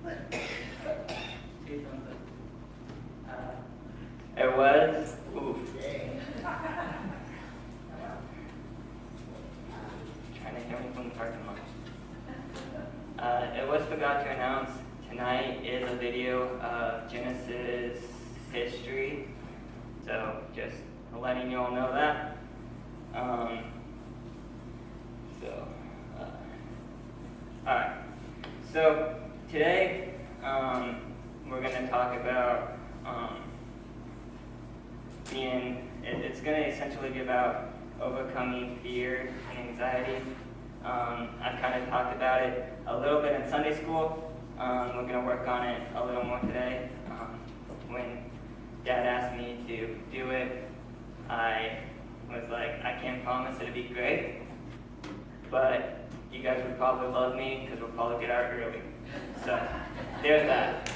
It was, oof. Trying to hear me from the parking lot. It was forgot to announce, tonight is a video of Genesis history. So just letting you all know that. Alright. So today we're going to talk about it's going to essentially be about overcoming fear and anxiety. I kind of talked about it a little bit in Sunday school. We're going to work on it a little more today. When Dad asked me to do it, I was like, I can't promise it'll be great, but you guys would probably love me because we'll probably get out early. So there's that.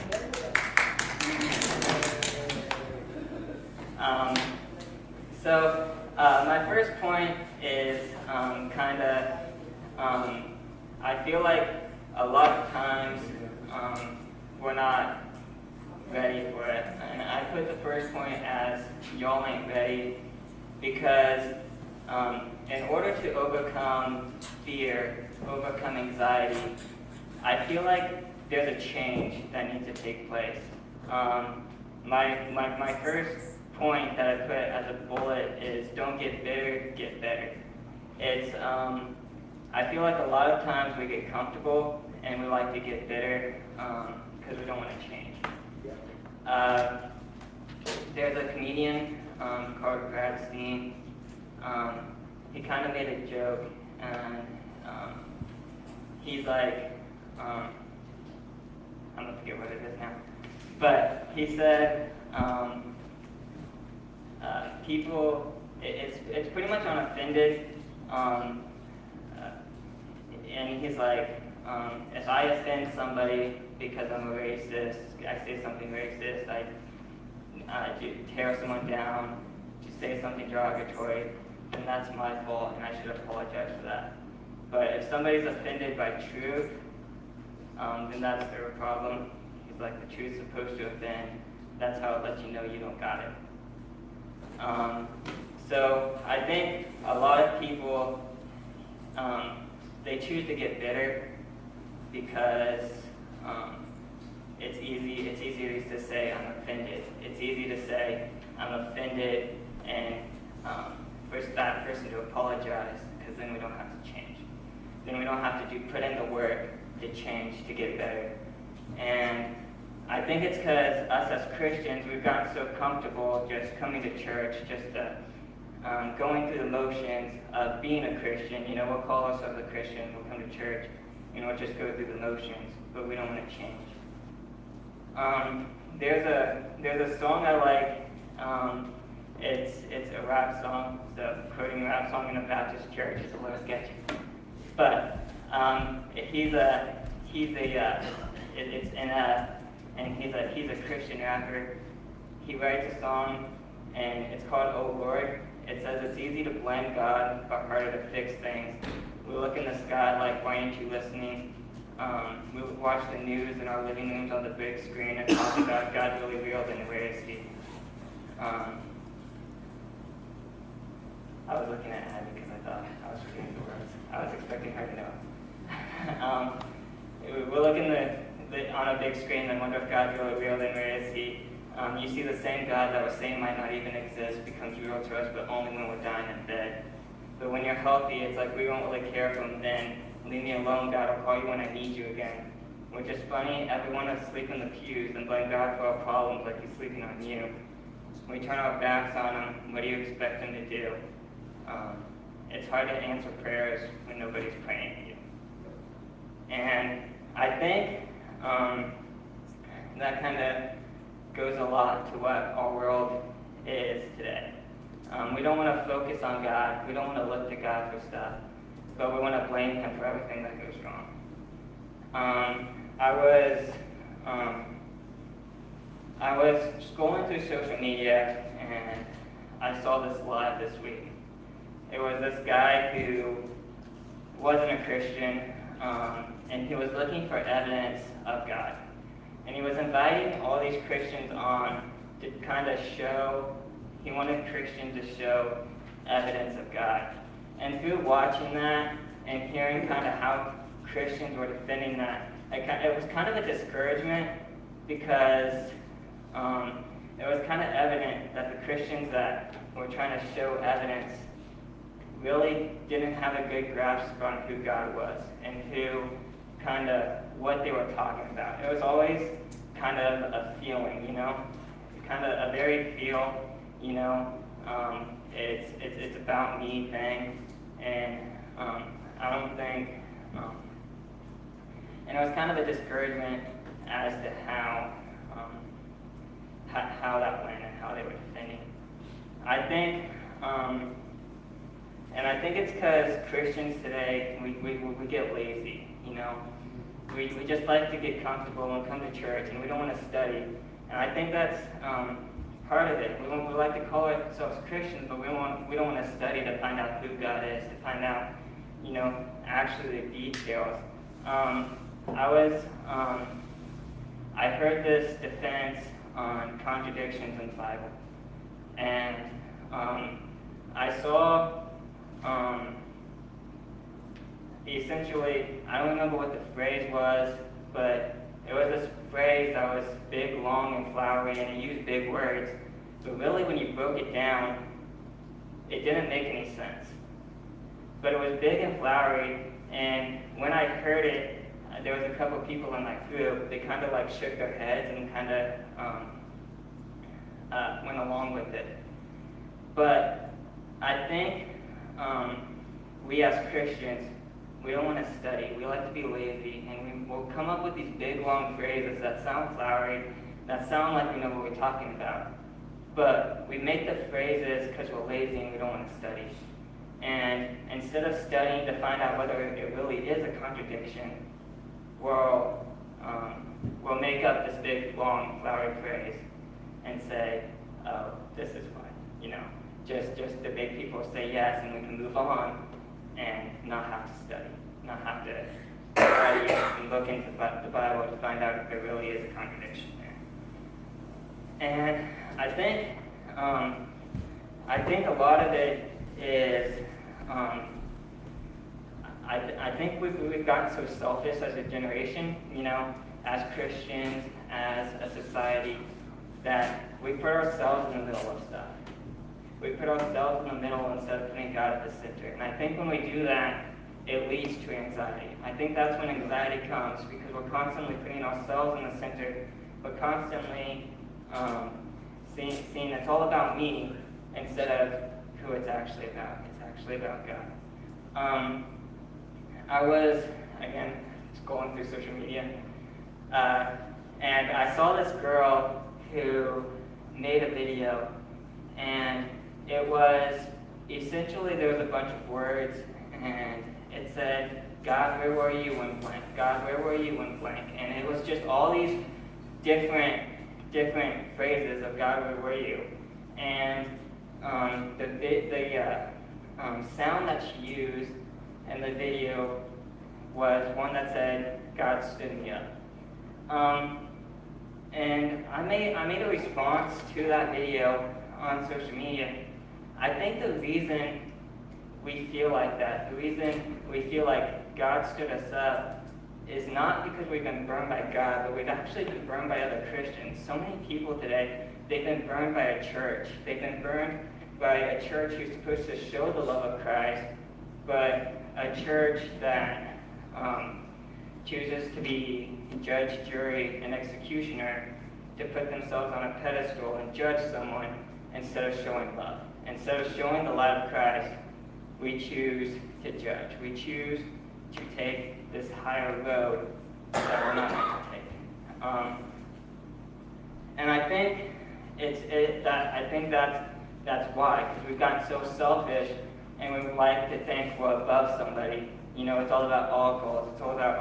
My first point is I feel like a lot of times we're not ready for it. And I put the first point as y'all ain't ready because in order to overcome fear, overcome anxiety, I feel like there's a change that needs to take place. My first point that I put as a bullet is don't get bitter, get better. It's I feel like a lot of times we get comfortable and we like to get bitter because we don't want to change. There's a comedian called Bradstein. He kind of made a joke, and he's like, I'm gonna forget what it is now, but he said people, it's pretty much on offended, and he's like, if I offend somebody because I'm a racist, I say something racist, I tear someone down, just say something derogatory, then that's my fault and I should apologize for that. But if somebody's offended by truth, then that's their problem. He's like, the truth's supposed to offend. That's how it lets you know you don't got it. So I think a lot of people, they choose to get bitter because it's easier to say I'm offended. It's easy to say I'm offended and for that person to apologize, because then we don't have to change. Then we don't have to put in the work to change, to get better. And I think it's because us as Christians, we've gotten so comfortable just coming to church, just going through the motions of being a Christian. You know, we'll call ourselves a Christian, we'll come to church, we'll just go through the motions, but we don't want to change. There's a song I like. It's a rap song, so quoting a rap song in a Baptist church is a little sketchy. But he's a Christian rapper. He writes a song, and it's called "Oh Lord." It says it's easy to blame God, but harder to fix things. We look in the sky like, why aren't you listening? We watch the news in our living rooms on the big screen and talk about God really real, then where is he? I was looking at Abby because I thought I was forgetting the words. I was expecting her to know. We're looking on a big screen and wonder if God's really real, then where is he? You see the same God that we're saying might not even exist becomes real to us, but only when we're dying in bed. But when you're healthy, it's like we won't really care for him then. Leave me alone, God, I'll call you when I need you again. Which is funny, everyone is sleeping in the pews and blame God for our problems like he's sleeping on you. We turn our backs on him, what do you expect him to do? It's hard to answer prayers when nobody's praying to you. And I think that kind of goes a lot to what our world is today. We don't want to focus on God. We don't want to look to God for stuff. But we want to blame him for everything that goes wrong. I was scrolling through social media and I saw this live this week. It was this guy who wasn't a Christian, and he was looking for evidence of God. And he was inviting all these Christians on to kind of show, he wanted Christians to show evidence of God. And through watching that and hearing kind of how Christians were defending that, it was kind of a discouragement because it was kind of evident that the Christians that were trying to show evidence really didn't have a good grasp on who God was and who kind of what they were talking about. It was always kind of a feeling, kind of a very feel, it's about me thing, and I don't think, and it was kind of a discouragement as to how that went and how they were defending. I think, and I think it's because Christians today, we get lazy, We just like to get comfortable and come to church, and we don't want to study. And I think that's part of it. We like to call ourselves Christians, but we don't want to study to find out who God is, to find out, actually the details. I heard this defense on contradictions in the Bible, and I saw. Essentially, I don't remember what the phrase was, but it was this phrase that was big, long, and flowery, and it used big words. But really, when you broke it down, it didn't make any sense. But it was big and flowery, and when I heard it, there was a couple people in my group. They kind of like shook their heads and kind of went along with it. But I think we as Christians, we don't want to study. We like to be lazy, and we'll come up with these big, long phrases that sound flowery, that sound like we know what we're talking about. But we make the phrases because we're lazy and we don't want to study. And instead of studying to find out whether it really is a contradiction, we'll make up this big, long, flowery phrase and say, oh, this is why, just to make people say yes, and we can move on and not have to study, not have to study and look into the Bible to find out if there really is a contradiction there. And I think a lot of it is, I think we've gotten so selfish as a generation, as Christians, as a society, that we put ourselves in the middle of stuff. We put ourselves in the middle instead of putting God at the center. And I think when we do that, it leads to anxiety. I think that's when anxiety comes, because we're constantly putting ourselves in the center. We're constantly seeing it's all about me instead of who it's actually about. It's actually about God. I was, again, going through social media, and I saw this girl who made a video, and it was essentially, there was a bunch of words, and it said, God, where were you when blank? God, where were you when blank? And it was just all these different phrases of God, where were you? And the sound that she used in the video was one that said, God stood me up. And I made a response to that video on social media. I think the reason we feel like that, the reason we feel like God stood us up, is not because we've been burned by God, but we've actually been burned by other Christians. So many people today, they've been burned by a church. They've been burned by a church who's supposed to show the love of Christ, but a church that chooses to be judge, jury, and executioner, to put themselves on a pedestal and judge someone instead of showing love. Instead of showing the light of Christ, we choose to judge. We choose to take this higher road that we're not meant to take. And I think that's why, because we've gotten so selfish, and we like to think we're above somebody. It's all about our goals. It's all about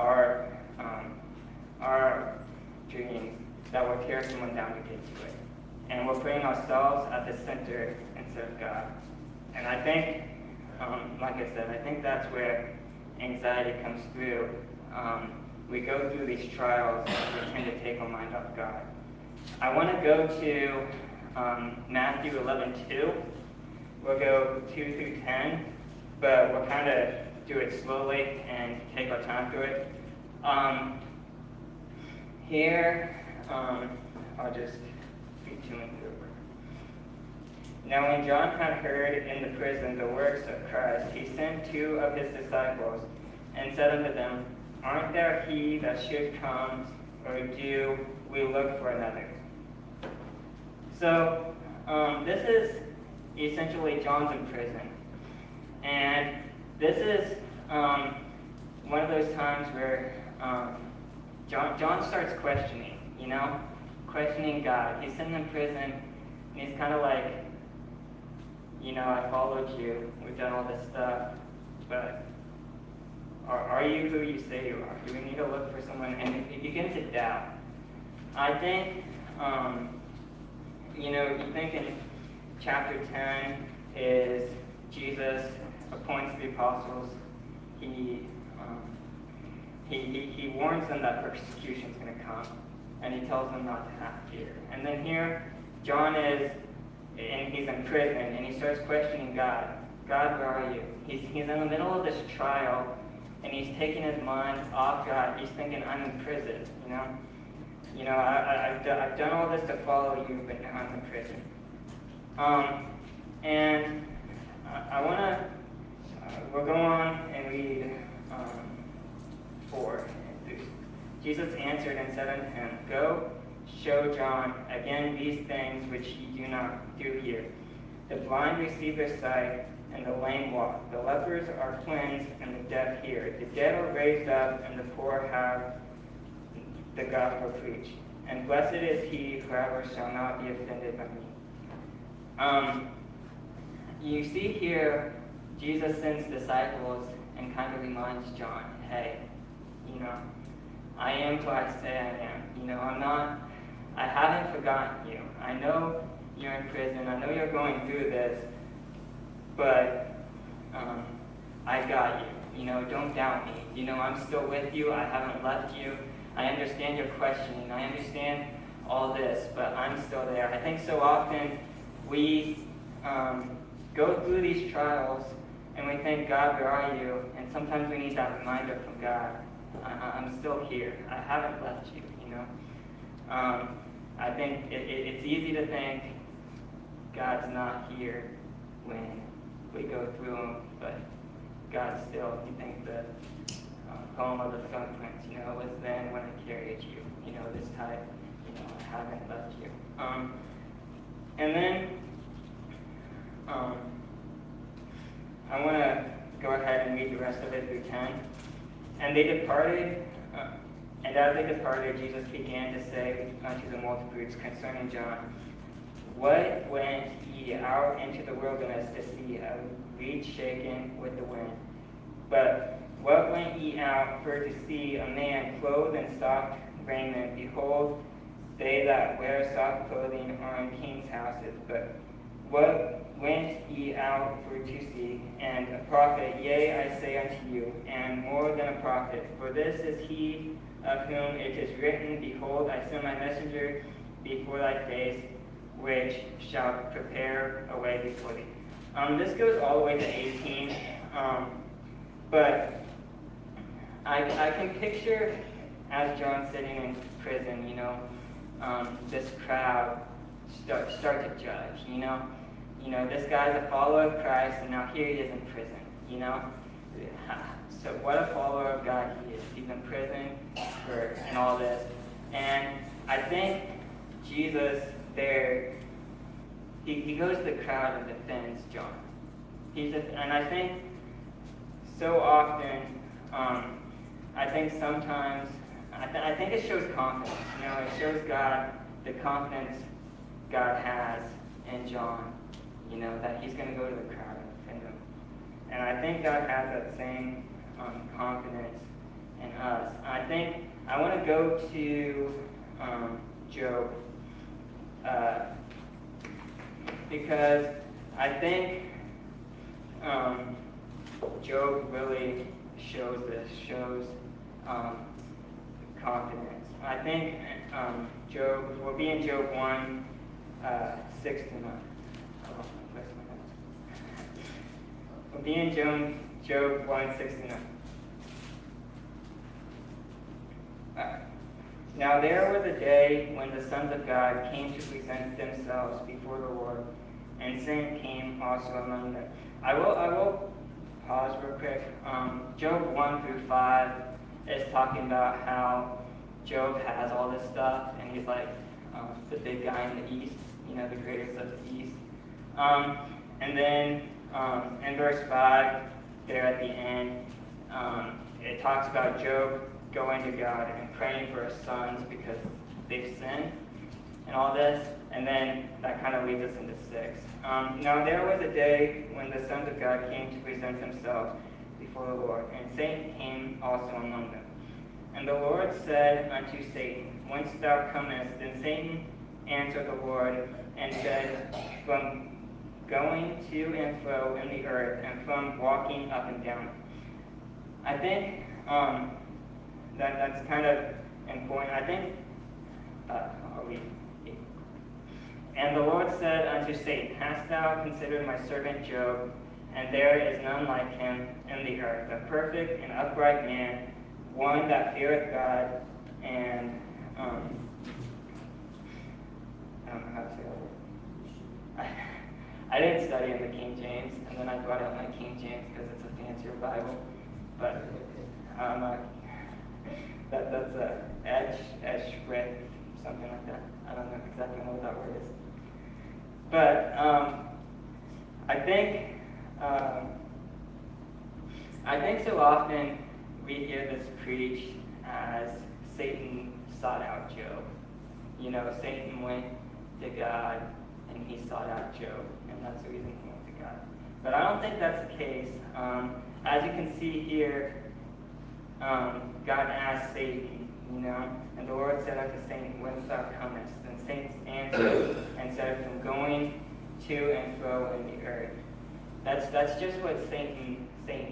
our dreams, that we'll tear someone down to get to it. And we're putting ourselves at the center instead of God. And I think, like I said, I think that's where anxiety comes through. we go through these trials and we tend to take our mind off God. I want to go to Matthew 11:2. We'll go 2 through 10, but we'll kind of do it slowly and take our time through it. I'll just be chewing through. Now when John had heard in the prison the works of Christ, he sent 2 of his disciples and said unto them, Aren't there he that should come, or do we look for another? So this is essentially John's in prison. And this is one of those times where John starts questioning, questioning God. He's sitting in prison, and he's kind of like, I followed you. We've done all this stuff, but are you who you say you are? Do we need to look for someone? And he begins to doubt. I think, you think in chapter 10 is Jesus appoints the apostles. He warns them that persecution is going to come, and he tells them not to have fear. And then here, John is, and he's in prison, and he starts questioning God. God, where are you? He's in the middle of this trial, and he's taking his mind off God. He's thinking, I'm in prison, I've done all this to follow you, but now I'm in prison. And we'll go on and read 4. Jesus answered and said unto him, Go, show John again these things which ye do not do here. The blind receive their sight, and the lame walk. The lepers are cleansed, and the deaf hear. The dead are raised up, and the poor have the gospel preached. And blessed is he whoever shall not be offended by me. You see here, Jesus sends disciples and kind of reminds John, hey, I am who I say I am. I haven't forgotten you. I know you're in prison. I know you're going through this, but I got you. Don't doubt me. I'm still with you. I haven't left you. I understand your questioning. I understand all this, but I'm still there. I think so often we go through these trials and we think, God, where are you? And sometimes we need that reminder from God. I'm still here. I haven't left you, I think it's easy to think God's not here when we go through them, but God still, you think the poem of the footprints, it was then when I carried you, this type, I haven't left you. And then I want to go ahead and read the rest of it through 10. And they departed, and as they departed, Jesus began to say unto the multitudes concerning John, What went ye out into the wilderness to see? A reed shaken with the wind. But what went ye out for to see? A man clothed in soft raiment? Behold, they that wear soft clothing are in kings' houses. But what went ye out for to see? And a prophet, yea, I say unto you, and more than a prophet. For this is he of whom it is written, Behold, I send my messenger before thy face, which shall prepare a way before thee. This goes all the way to 18, but I can picture, as John's sitting in prison, this crowd start to judge, this guy's a follower of Christ, and now here he is in prison, So what a follower of God he is. He's in prison and all this. And I think Jesus there, he goes to the crowd and defends John. And I think so often, I think sometimes, I think it shows confidence. It shows God the confidence God has in John, that he's going to go to the crowd and defend him. And I think God has that same confidence in us. I want to go to Job, because I think Job really shows this, confidence. I think Job, we'll be in Job 1, 6 to 9. I lost my place in my notes. We'll be in Job 1, 6 to 9. Now there was a day when the sons of God came to present themselves before the Lord, and sin came also among them. I will pause real quick. Job 1 through 5 is talking about how Job has all this stuff, and he's like the big guy in the East, the greatest of the East. And then in verse 5, there at the end, it talks about Job going to God and praying for his sons because they've sinned and all this, and then that kind of leads us into 6. Now there was a day when the sons of God came to present themselves before the Lord, and Satan came also among them. And the Lord said unto Satan, Whence thou comest? And Satan answered the Lord and said, From going to and fro in the earth, and from walking up and down. I think that's kind of important. I think, And the Lord said unto Satan, Hast thou considered my servant Job? And there is none like him in the earth, a perfect and upright man, one that feareth God, and I don't know how to say that. I didn't study in the King James, and then I brought out my King James because it's a fancier Bible. But that's a edge, something like that. I don't know exactly what that word is. But I think so often we hear this preached as Satan sought out Job. Satan went to God and he sought out Job, and that's the reason he went to God. But I don't think that's the case. As you can see here, God asked Satan, and the Lord said unto Satan, Whence thou comest? And Satan answered and said, From going to and fro in the earth. That's just what Satan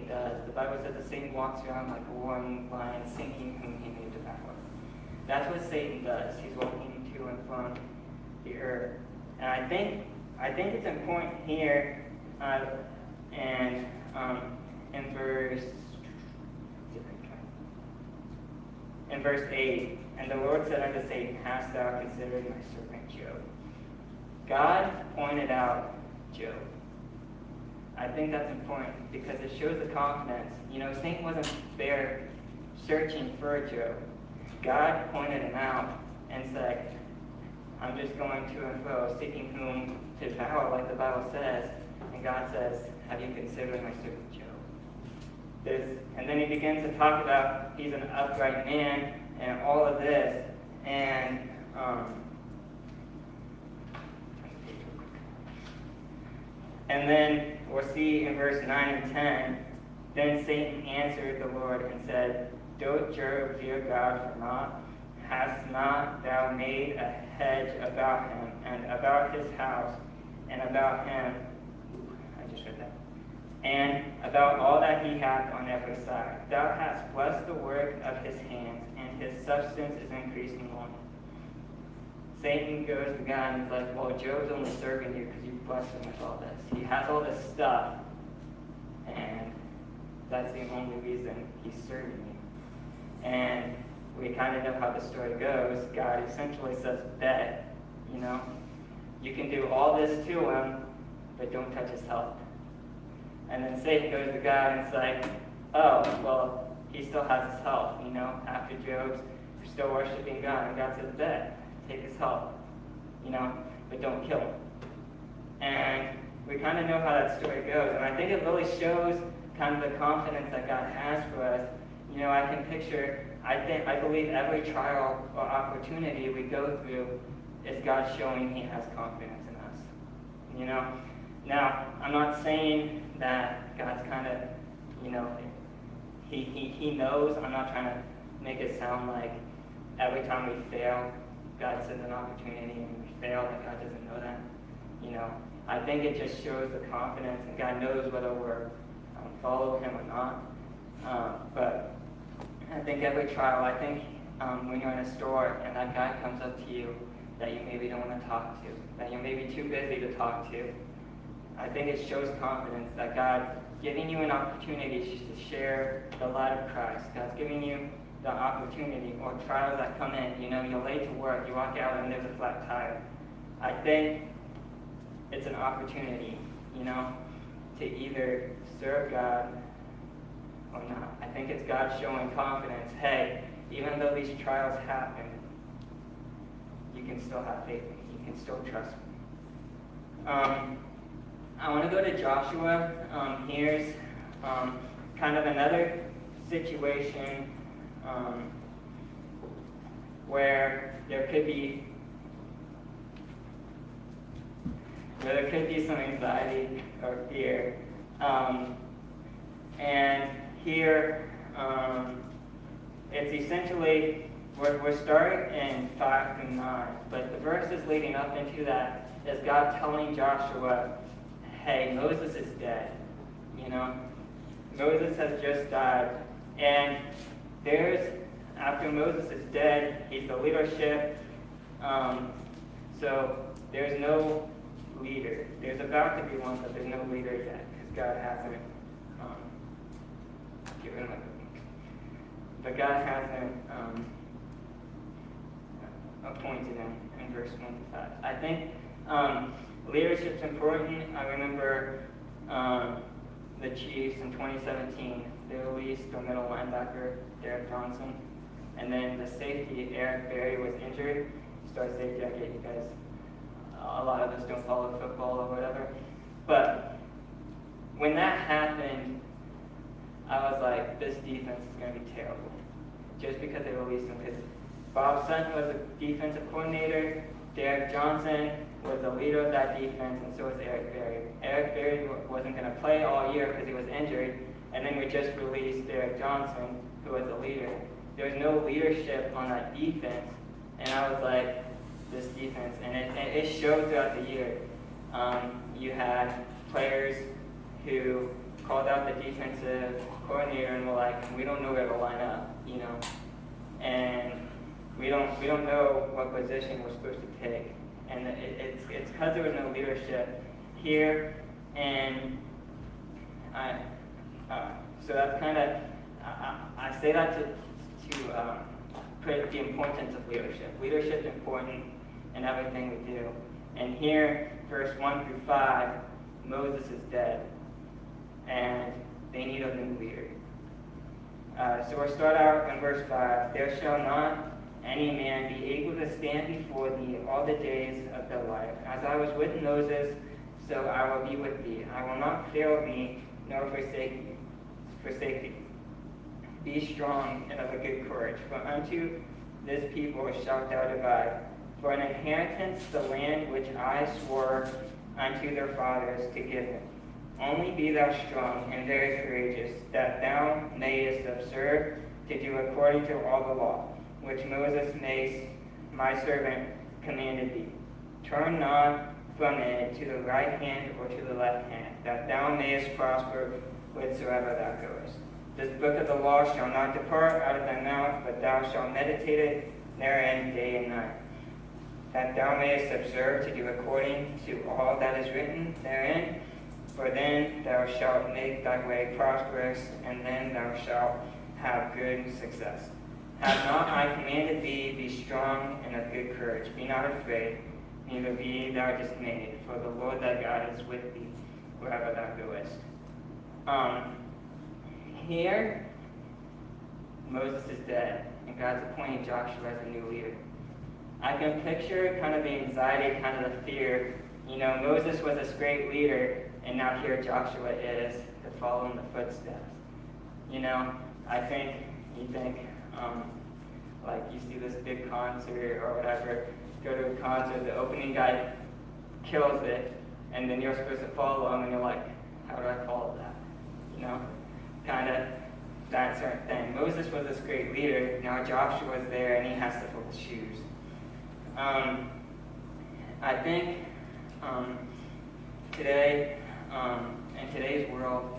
does. The Bible says that Satan walks around like a roaring lion, seeking whom he may devour. That's what Satan does. He's walking to and from the earth. And I think it's important here, and in verse 8, and the Lord said unto Satan, Hast thou considered my servant Job? God pointed out Job. I think that's important because it shows the confidence. Satan wasn't there searching for Job. God pointed him out and said, I'm just going to and fro, seeking whom to devour, like the Bible says. And God says, Have you considered my servant Job? And then he begins to talk about he's an upright man and all of this. And then we'll see in verse 9 and 10, Then Satan answered the Lord and said, Doth Job fear God for naught? Hast not thou made a hedge about him, and about his house, and about him, and about all that he hath on every side? Thou hast blessed the work of his hands, and his substance is increasing on him. Satan goes to God and he's like, Well, Job's only serving you because you blessed him with all this. He has all this stuff, and that's the only reason he's serving you. And we kind of know how the story goes. God essentially says, Bet, you can do all this to him, but don't touch his health. And then Satan goes to God and it's like, oh, well, he still has his health, after Job's still worshiping God. And God says, Bet, take his health, but don't kill him. And we kind of know how that story goes. And I think it really shows kind of the confidence that God has for us. I can picture, I believe every trial or opportunity we go through is God showing he has confidence in us. Now, I'm not saying that God's kind of, he knows. I'm not trying to make it sound like every time we fail, God sends an opportunity and we fail, and God doesn't know that. I think it just shows the confidence, and God knows whether we're follow him or not. But I think every trial, when you're in a store and that guy comes up to you that you maybe don't want to talk to, that you're maybe too busy to talk to. I think it shows confidence that God's giving you an opportunity to share the light of Christ. God's giving you the opportunity, or trials that come in. You're late to work, you walk out and there's a flat tire. I think it's an opportunity, to either serve God or not. I think it's God showing confidence. Hey, even though these trials happen, you can still have faith in me. You can still trust me. I want to go to Joshua. Here's kind of another situation where there could be some anxiety or fear. And here, it's essentially, we're starting in 5 through 9, but the verses leading up into that is God telling Joshua, hey, Moses is dead. Moses has just died. And after Moses is dead, he's the leadership. So there's no leader. There's about to be one, but there's no leader yet, because God hasn't given him but God hasn't appointed him in verse 1 to 5. I think leadership's important. I remember the Chiefs in 2017. They released their middle linebacker, Derek Johnson, and then the safety, Eric Berry, was injured. Star safety, I get you guys. A lot of us don't follow football or whatever. But when that happened, I was like, this defense is going to be terrible. Just because they released him. Because Bob Sutton was a defensive coordinator. Derek Johnson was the leader of that defense, and so was Eric Berry. Eric Berry wasn't going to play all year because he was injured. And then we just released Derek Johnson, who was the leader. There was no leadership on that defense. And I was like, this defense. And it showed throughout the year. You had players who called out the defensive coordinator and were like, we don't know where to line up, and we don't know what position we're supposed to take. And it's because there was no leadership here, and so that's kind of, I say that to put the importance of leadership. Leadership is important in everything we do. And here, verse 1 through 5, Moses is dead, and they need a new leader. So we'll start out in verse 5. There shall not any man be able to stand before thee all the days of thy life. As I was with Moses, so I will be with thee. I will not fail thee, nor forsake thee. Be strong and of a good courage, for unto this people shalt thou divide, for an inheritance the land which I swore unto their fathers to give them. Only be thou strong and very courageous, that thou mayest observe to do according to all the law, which Moses my servant commanded thee. Turn not from it to the right hand or to the left hand, that thou mayest prosper whithersoever thou goest. This book of the law shall not depart out of thy mouth, but thou shalt meditate it therein day and night, that thou mayest observe to do according to all that is written therein. For then thou shalt make thy way prosperous, and then thou shalt have good success. Have not I commanded thee, be strong and of good courage. Be not afraid, neither be thou dismayed, for the Lord thy God is with thee wherever thou goest. Here, Moses is dead, and God's appointing Joshua as a new leader. I can picture kind of the anxiety, kind of the fear. Moses was this great leader, and now here Joshua is to follow in the footsteps. I think, like you see this big concert or whatever, go to a concert, the opening guy kills it, and then you're supposed to follow him, and you're like, how do I follow that? Kind of that certain thing. Moses was this great leader, now Joshua's there, and he has to fill his shoes. I think today, in today's world,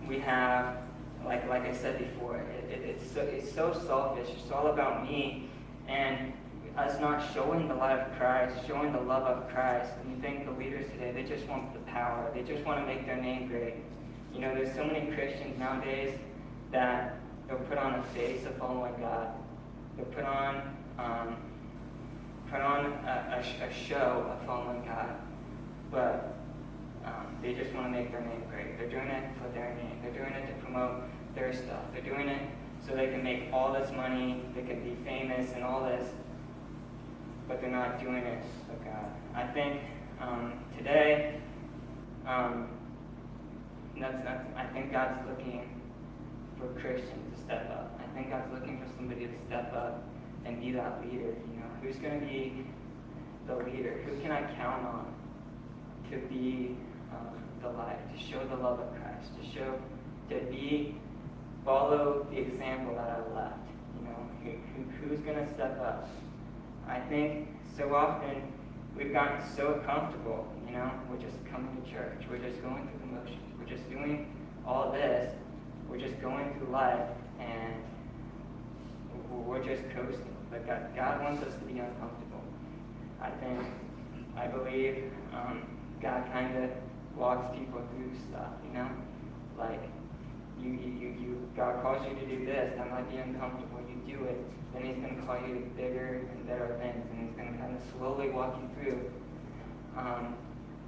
we have like I said before, it's so selfish. It's all about me, and us not showing the light of Christ, showing the love of Christ. And you think the leaders today, they just want the power. They just want to make their name great. You know, there's so many Christians nowadays that they'll put on a face of following God. They'll put on a show of following God, but they just want to make their name great. They're doing it for their name. They're doing it to promote their stuff. They're doing it so they can make all this money, they can be famous and all this, but they're not doing it for God. I think today, I think God's looking for Christians to step up. I think God's looking for somebody to step up and be that leader. You know, who's going to be the leader? Who can I count on to be the light, to show the love of Christ, to follow the example that I left? You know, who's going to step up? I think so often we've gotten so comfortable. You know, we're just coming to church. We're just going through the motions. We're just doing all this. We're just going through life, and we're just coasting. But God wants us to be uncomfortable. I believe God kind of walks people through stuff, you know? Like, God calls you to do this, that might be uncomfortable. You do it, then He's going to call you to bigger and better things, and He's going to kind of slowly walk you through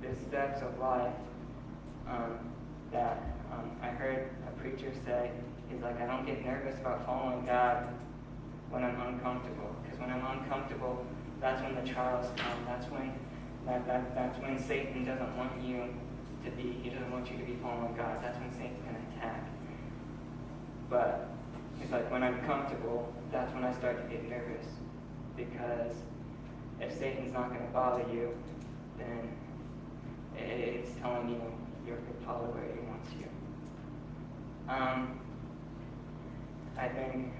the steps of life that I heard a preacher say. He's like, I don't get nervous about following God when I'm uncomfortable, because when I'm uncomfortable, that's when the trials come. That's when Satan doesn't want you to be. He doesn't want you to be following God. That's when Satan's going to attack. But it's like when I'm comfortable, that's when I start to get nervous, because if Satan's not going to bother you, then it's telling you you're probably where He wants you. I think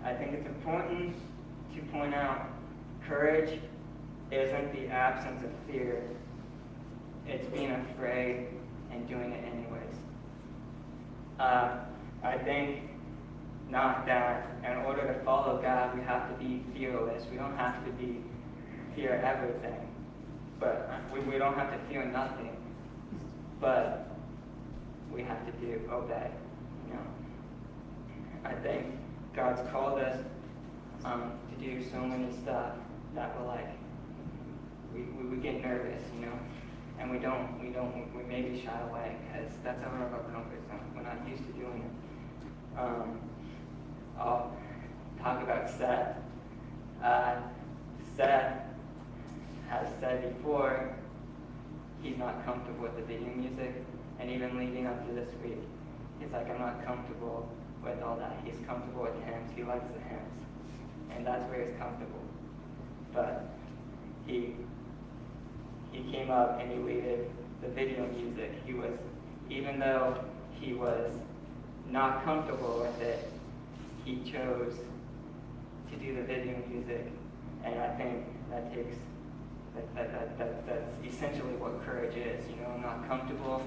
I think it's important to point out courage isn't the absence of fear. It's being afraid and doing it anyways. I think not that in order to follow God, we have to be fearless. We don't have to fear everything. But we don't have to fear nothing. But we have to obey. You know, I think God's called us to do so many stuff that we get nervous, you know, and we maybe shy away because that's out of our comfort zone. We're not used to doing it. I'll talk about Seth. Seth has said before he's not comfortable with the video music, and even leading up to this week, he's like, I'm not comfortable with all that. He's comfortable with hymns. He likes the hymns, and that's where he's comfortable. But he came up and he leaded the video music. Even though he was not comfortable with it, he chose to do the video music, and I think that's essentially what courage is. You know, I'm not comfortable.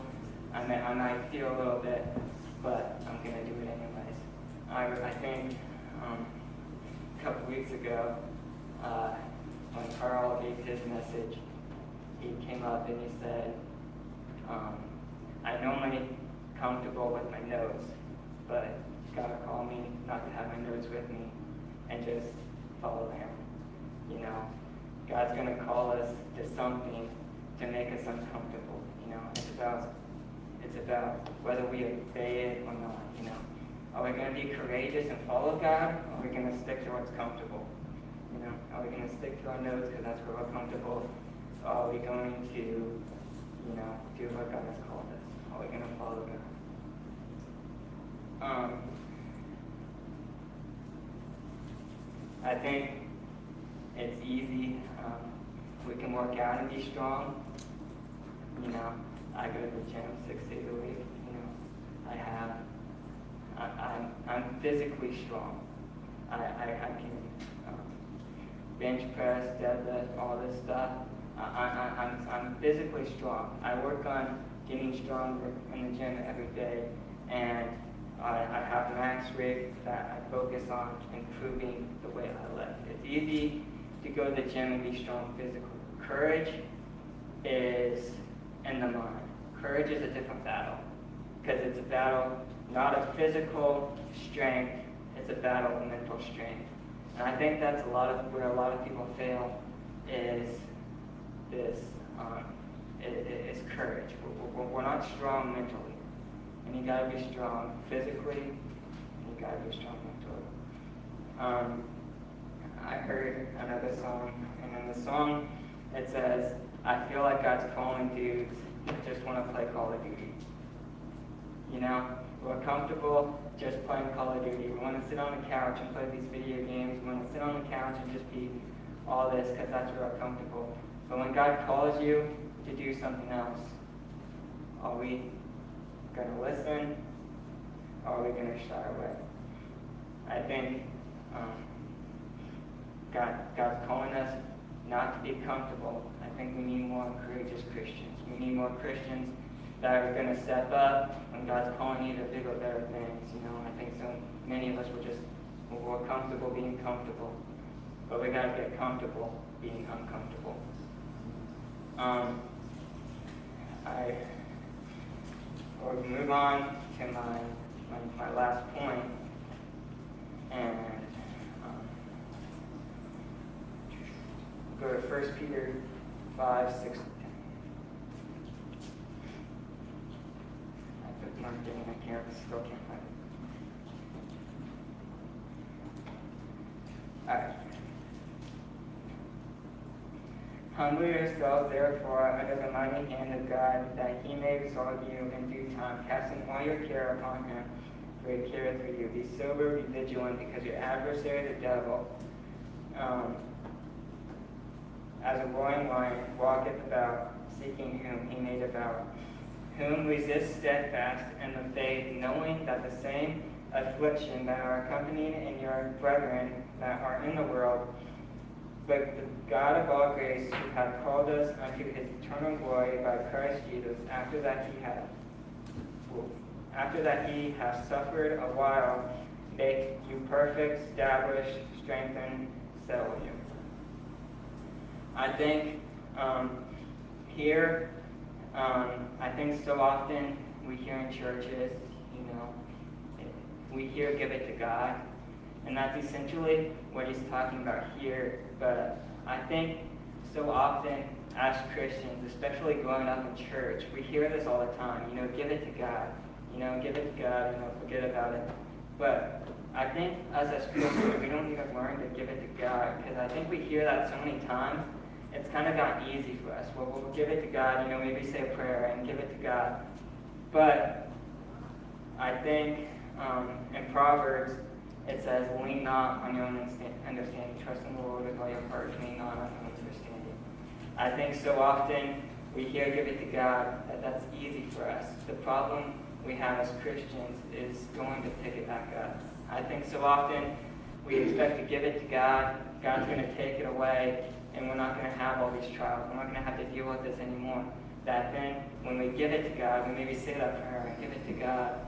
I might feel a little bit, but I'm gonna do it anyways. I think a couple weeks ago, when Carl gave his message, he came up and he said, I'm normally comfortable with my notes, but God called me not to have my notes with me and just follow Him. You know, God's going to call us to something to make us uncomfortable. You know, it's about whether we obey it or not. You know, are we going to be courageous and follow God, or are we going to stick to what's comfortable? You know, are we going to stick to our notes because that's where we're comfortable? Or are we going to, you know, do what God has called us? Are we going to follow God? I think it's easy. We can work out and be strong. You know, I go to the gym 6 days a week. You know, I'm physically strong. I can bench press, deadlift, all this stuff. I'm physically strong. I work on getting stronger in the gym every day, and I have max rigs that I focus on improving the way I lift. It's easy to go to the gym and be strong physically. Courage is in the mind. Courage is a different battle, because it's a battle not of physical strength, it's a battle of mental strength. And I think that's where a lot of people fail is courage. We're not strong mentally, and you gotta be strong physically, and you gotta be strong mentally. I heard another song, and in the song it says, "I feel like God's calling dudes that just want to play Call of Duty." You know, we're comfortable just playing Call of Duty. We want to sit on the couch and play these video games. We want to sit on the couch and just be all this because that's where we're comfortable. But when God calls you to do something else, are we going to listen, or are we going to shy away? I think God's calling us not to be comfortable. I think we need more courageous Christians. We need more Christians that are going to step up when God's calling you to bigger, better things. You know, I think so many of us we're comfortable being comfortable, but we got to get comfortable being uncomfortable. We'll move on to my last point, and go to 1 Peter 5, 6, 10. I put marked it and still can't find it. Alright. Humble yourselves, therefore, under the mighty hand of God, that he may exalt you in due time, casting all your care upon him, for he careth for you. Be sober, be vigilant, because your adversary, the devil, as a roaring lion, walketh about, seeking whom he may devour. Whom resist steadfast in the faith, knowing that the same affliction that are accompanying in your brethren that are in the world, but the God of all grace, who hath called us unto his eternal glory by Christ Jesus, after that he hath suffered a while, make you perfect, establish, strengthen, settle you. I think I think so often we hear in churches, we hear give it to God, and that's essentially what he's talking about here. But I think so often as Christians, especially growing up in church, we hear this all the time, give it to God, give it to God, forget about it. But I think us as Christians, we don't need to learn to give it to God, because I think we hear that so many times, it's kind of gotten easy for us. Well, we'll give it to God, maybe say a prayer and give it to God. But I think in Proverbs, it says, lean not on your own understanding. Trust in the Lord with all your heart. Lean not on your own understanding. I think so often we hear give it to God, that's easy for us. The problem we have as Christians is going to pick it back up. I think so often we expect to give it to God, God's going to take it away, and we're not going to have all these trials. We're not going to have to deal with this anymore. That then, when we give it to God, we maybe say that prayer and give it to God,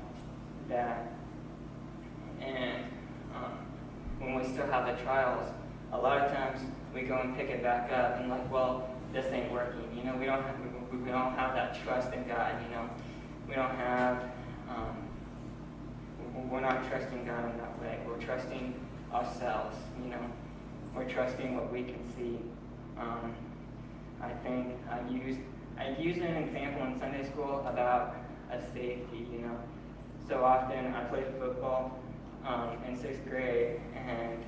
when we still have the trials, a lot of times we go and pick it back up and well, this ain't working. We don't have that trust in God. We don't have. We're not trusting God in that way. We're trusting ourselves. We're trusting what we can see. I think I used an example in Sunday school about a safety. So often I played football in 6th grade, and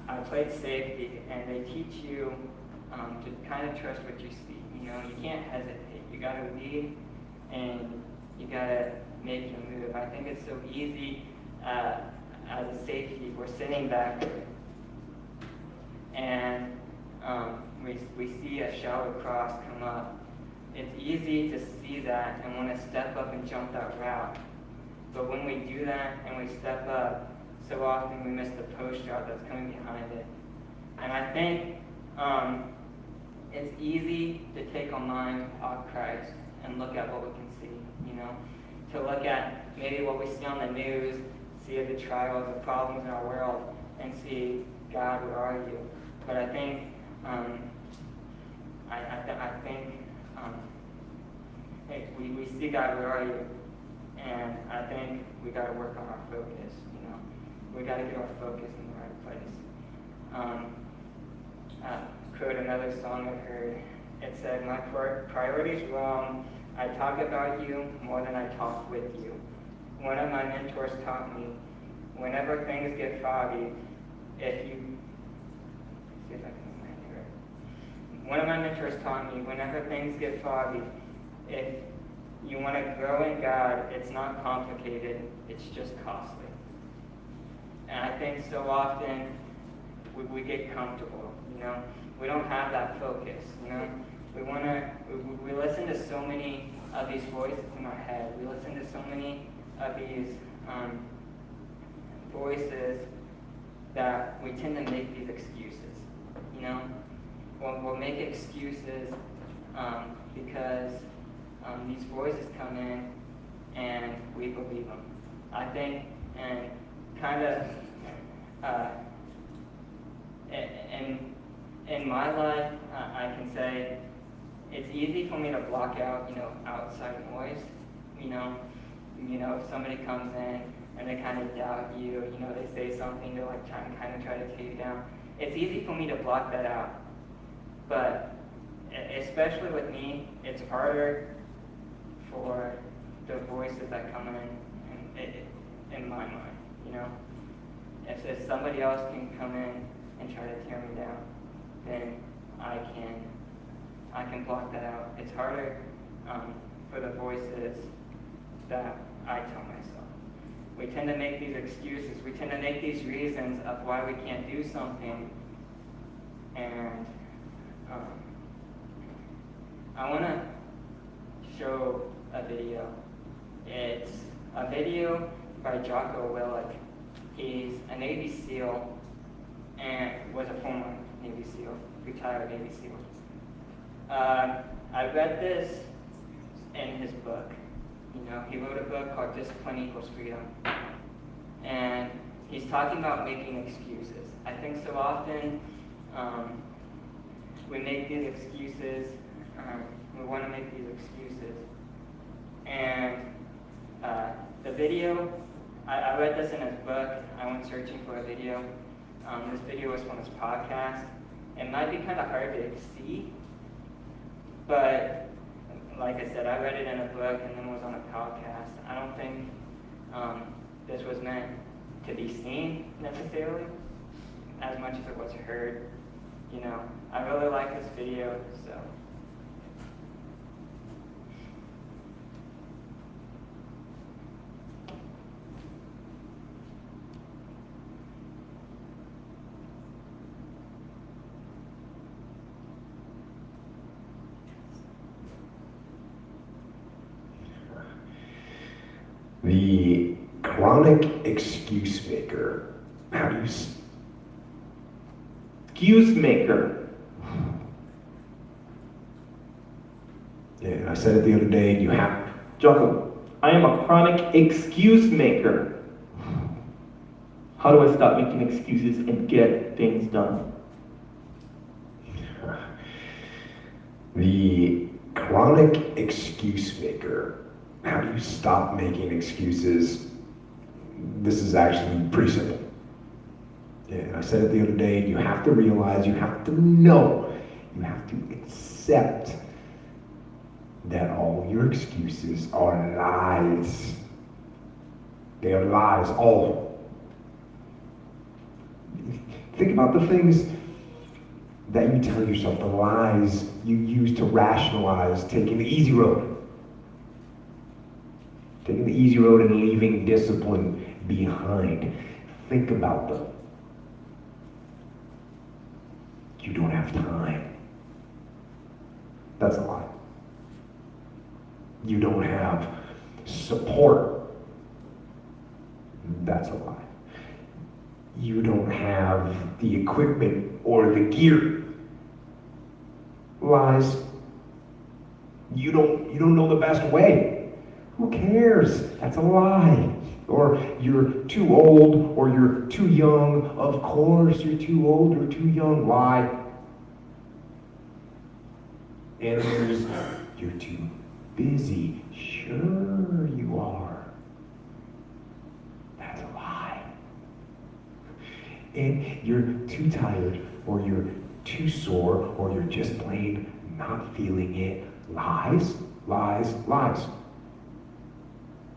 I played safety, and they teach you to kind of trust what you see. You can't hesitate. You got to lead, and you got to make your move. I think it's so easy as a safety. We're sitting back there, and we see a shallow cross come up. It's easy to see that and want to step up and jump that route. But when we do that and we step up, so often we miss the post route that's coming behind it. And I think it's easy to take our mind off Christ and look at what we can see, to look at maybe what we see on the news, see the trials, the problems in our world, and see, God, where are you? But I think, hey, we see, God, where are you? And I think we got to work on our focus, We got to get our focus in the right place. Quote another song I heard. It said, "My priority's wrong. I talk about you more than I talk with you." One of my mentors taught me, whenever things get foggy, One of my mentors taught me, whenever things get foggy, if you want to grow in God, it's not complicated, it's just costly. And I think so often we get comfortable, We don't have that focus, We listen to so many of these voices in our head. We listen to so many of these voices that we tend to make these excuses, We'll make excuses because these voices come in and we believe them. I think, and kind of in my life, I can say it's easy for me to block out, outside noise. If somebody comes in and they kind of doubt you, they say something to try to tear you down. It's easy for me to block that out. But especially with me, it's harder for the voices that come in my mind, If somebody else can come in and try to tear me down, then I can block that out. It's harder for the voices that I tell myself. We tend to make these excuses. We tend to make these reasons of why we can't do something. And I want to show a video. It's a video by Jocko Willink. He's a Navy SEAL and was a former Navy SEAL, retired Navy SEAL. I read this in his book. He wrote a book called Discipline Equals Freedom. And he's talking about making excuses. I think so often we make these excuses. We want to make these excuses. And the video, I read this in his book. I went searching for a video. This video was from his podcast. It might be kind of hard to see, but like I said, I read it in a book and then it was on a podcast. I don't think this was meant to be seen necessarily as much as it was heard. I really like this video, so. The chronic excuse maker. How do you excuse maker? Yeah, I said it the other day, you have Jocko, I am a chronic excuse maker. How do I stop making excuses and get things done? The chronic excuse maker. How do you stop making excuses? This is actually pretty simple. Yeah, I said it the other day, you have to realize, you have to know, you have to accept that all your excuses are lies. They are lies, all. Think about the things that you tell yourself, the lies you use to rationalize taking the easy road. Taking the easy road and leaving discipline behind. Think about them. You don't have time. That's a lie. You don't have support. That's a lie. You don't have the equipment or the gear. Lies. You don't know the best way. Who cares? That's a lie. Or you're too old, or you're too young. Of course you're too old or too young. Lie. Answers, you're too busy. Sure you are. That's a lie. And you're too tired, or you're too sore, or you're just plain not feeling it. Lies, lies, lies.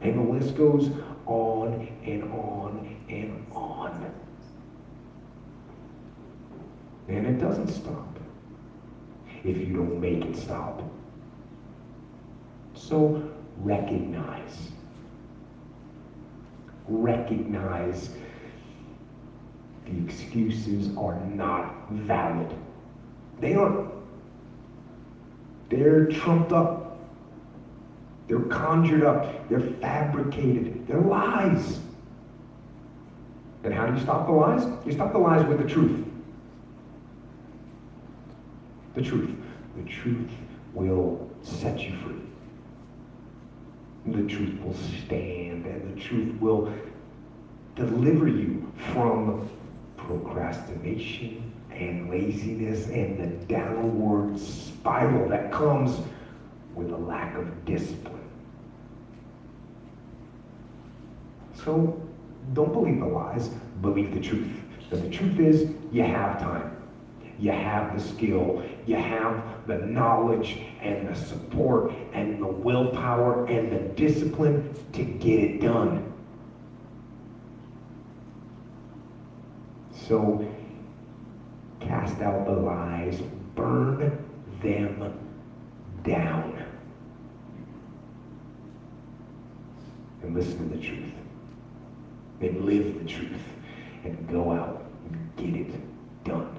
And the list goes on and on and on. And it doesn't stop if you don't make it stop. So recognize the excuses are not valid. They aren't. They're trumped up. They're conjured up. They're fabricated. They're lies. And how do you stop the lies? You stop the lies with the truth. The truth. The truth will set you free. The truth will stand, and the truth will deliver you from procrastination and laziness and the downward spiral that comes with a lack of discipline. So don't believe the lies, believe the truth. And the truth is, you have time. You have the skill, you have the knowledge and the support and the willpower and the discipline to get it done. So cast out the lies, burn them down, and listen to the truth, and live the truth, and go out and get it done.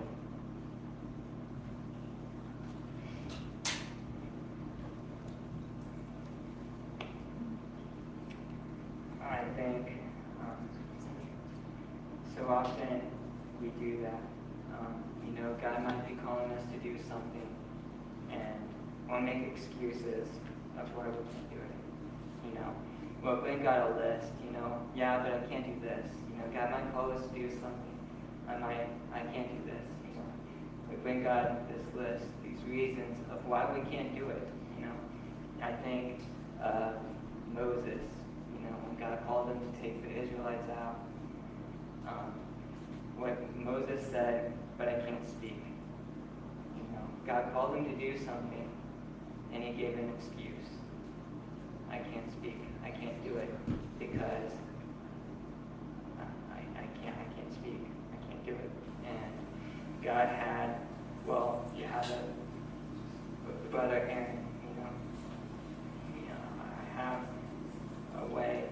I think so often we do that. God might be calling us to do something, and we'll make excuses of why we can't do it. We'll bring God a list. Yeah, but I can't do this. God might call us to do something. I can't do this. We bring God this list, these reasons of why we can't do it. I think Moses. When God called him to take the Israelites out, what Moses said, but I can't speak. God called him to do something, and he gave an excuse. I can't speak. I can't do it because I can't speak. I can't do it. And God had, you have a brother Aaron. I have a way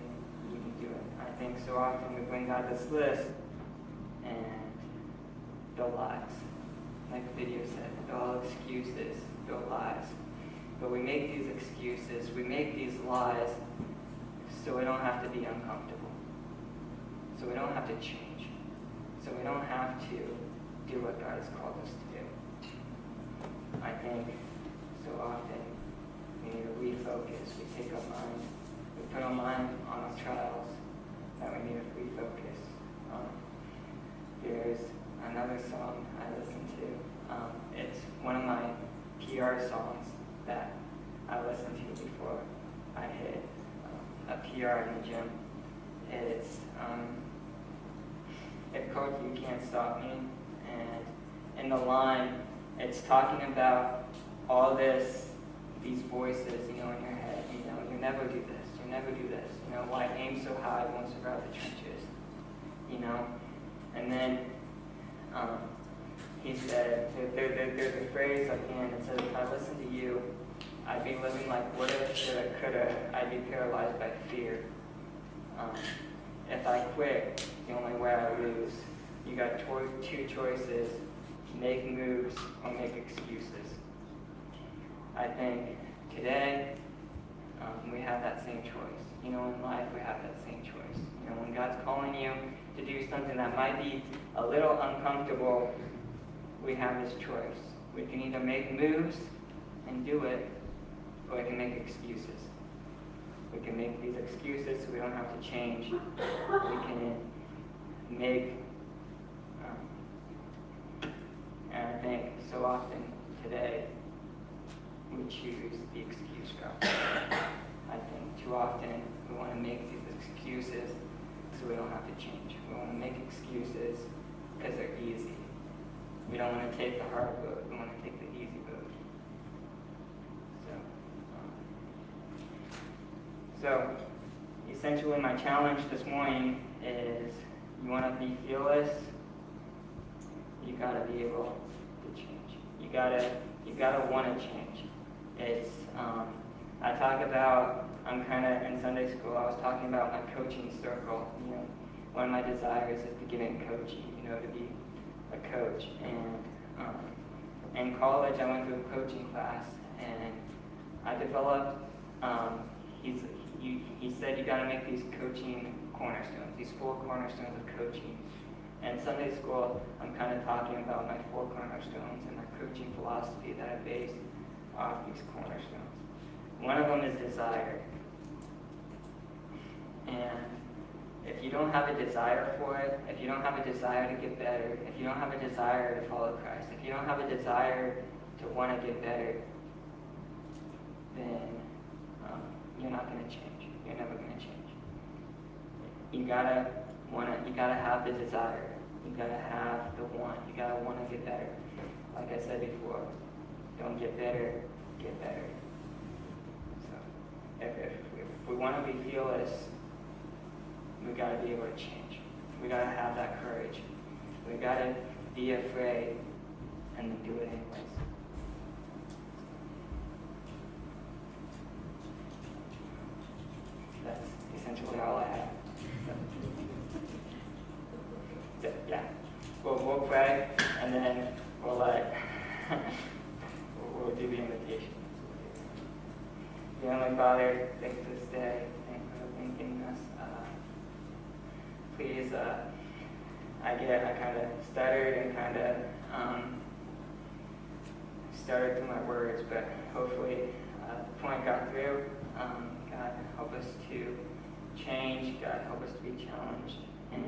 you can do it. I think so often we bring God this list, and they're lies. Like the video said, they're all excuses, they're lies. But we make these excuses, we make these lies so we don't have to be uncomfortable. So we don't have to change. So we don't have to do what God has called us to do. I think so often we need to refocus. We take our mind, we put our mind on our trials that we need to refocus on. There's another song I listen to. It's one of my PR songs that I listen to before I hit a PR in the gym. It's called "You Can't Stop Me," and in the line, it's talking about all these voices, in your head. You never do this. You never do this. Why aim so high won't survive the trenches. And then he said, there's a phrase at the end that says, if I listen to you, I'd be living like woulda, shoulda, coulda. I'd be paralyzed by fear. If I quit, the only way I lose. You got two choices: make moves or make excuses. I think today we have that same choice. In life we have that same choice. When God's calling you to do something that might be a little uncomfortable, we have this choice. We can either make moves and do it, or we can make excuses. We can make these excuses so we don't have to change. We can make, and I think so often today, we choose the excuse route. I think too often we want to make these excuses so we don't have to change. We want to make excuses because they're easy. We don't want to take the hard road. We want to take the easy road. So essentially my challenge this morning is you want to be fearless, you got to be able to change. You got to want to change. It's, I talk about, I'm kind of in Sunday school, I was talking about my coaching circle. You know, one of my desires is to get in coaching, you know, to be a coach. And in college, I went through a coaching class, and I developed, he said you got to make these coaching cornerstones, these 4 cornerstones of coaching. And Sunday school, I'm kind of talking about my 4 cornerstones and my coaching philosophy that I base off these cornerstones. One of them is desire. And if you don't have a desire for it, if you don't have a desire to get better, if you don't have a desire to follow Christ, if you don't have a desire to want to get better, then you're not going to change. You're never going to change. You gotta have the desire. You gotta have the want. You gotta want to get better. Like I said before, don't get better, get better. So if we want to be fearless, we gotta be able to change. We gotta have that courage. We gotta be afraid and then do it anyways. That's essentially all I have. So, yeah, we'll pray, and then we'll do the invitation. Dear Heavenly Father, thank you for this day. Thank you for thinking us. Please, I kind of stuttered and kind of stuttered through my words, but hopefully the point got through. God, help us to change. God, help us to be challenged. And